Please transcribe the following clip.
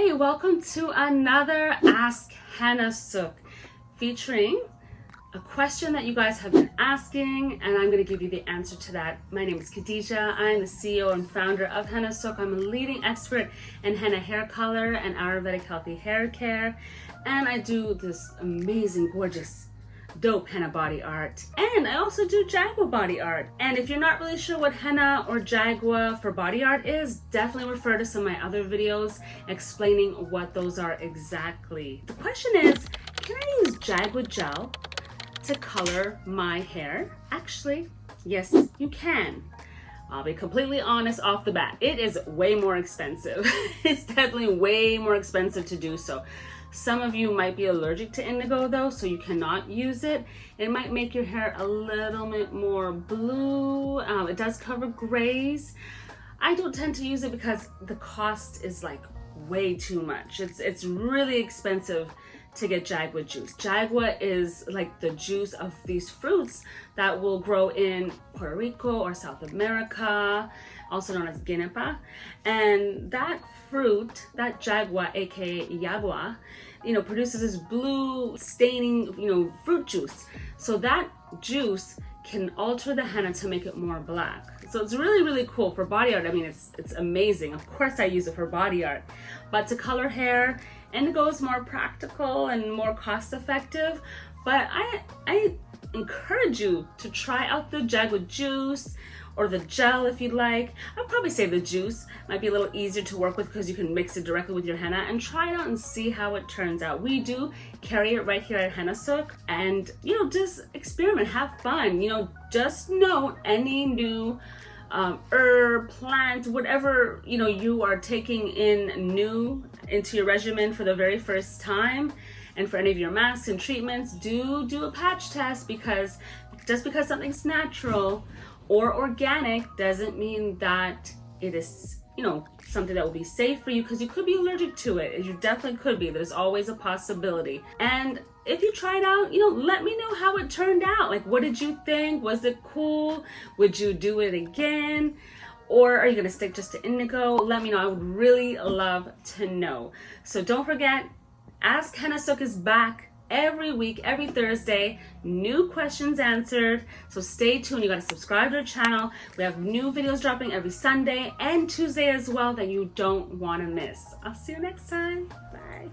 Hey, welcome to another Ask Hennasooq featuring a question that you guys have been asking, and I'm going to give you the answer to that. My name is Khadija. I'm the CEO and founder of Hennasooq. I'm a leading expert in henna hair color and Ayurvedic healthy hair care, and I do this amazing, gorgeous, dope henna body art, and I also do Jagua body art. And if you're not really sure what henna or Jagua for body art is, definitely refer to some of my other videos explaining what those are exactly. The question is, can I use Jagua Gel to color my hair? Actually, yes, you can. I'll be completely honest off the bat. It is way more expensive. It's definitely way more expensive to do so. Some of you might be allergic to indigo though, so you cannot use it. It might make your hair a little bit more blue. It does cover grays. I don't tend to use it because the cost is like way too much. It's really expensive to get Jagua juice. Jagua is like the juice of these fruits that will grow in Puerto Rico or South America, also known as guinepa. And that fruit, that Jagua, aka Jagua, produces this blue staining, fruit juice. So that juice can alter the henna to make it more black. So it's really, really cool for body art. I mean, it's amazing. Of course I use it for body art, but to color hair, indigo is more practical and more cost effective. But I encourage you to try out the Jagua juice or the gel if you'd like. I'd probably say the juice might be a little easier to work with because you can mix it directly with your henna, and try it out and see how it turns out. We do carry it right here at Hennasooq, and just experiment, have fun. Just note any new herb, plant, whatever you are taking in new into your regimen for the very first time. And for any of your masks and treatments, do a patch test, because just because something's natural or organic doesn't mean that it is something that will be safe for you, because you could be allergic to it. You definitely could be. There's always a possibility. And if you try it out, let me know how it turned out. Like, what did you think? Was it cool? Would you do it again? Or are you gonna stick just to indigo? Let me know. I would really love to know. So don't forget, Ask Hennasooq is back every week, every Thursday. New questions answered. So stay tuned. You gotta subscribe to our channel. We have new videos dropping every Sunday and Tuesday as well that you don't wanna miss. I'll see you next time. Bye.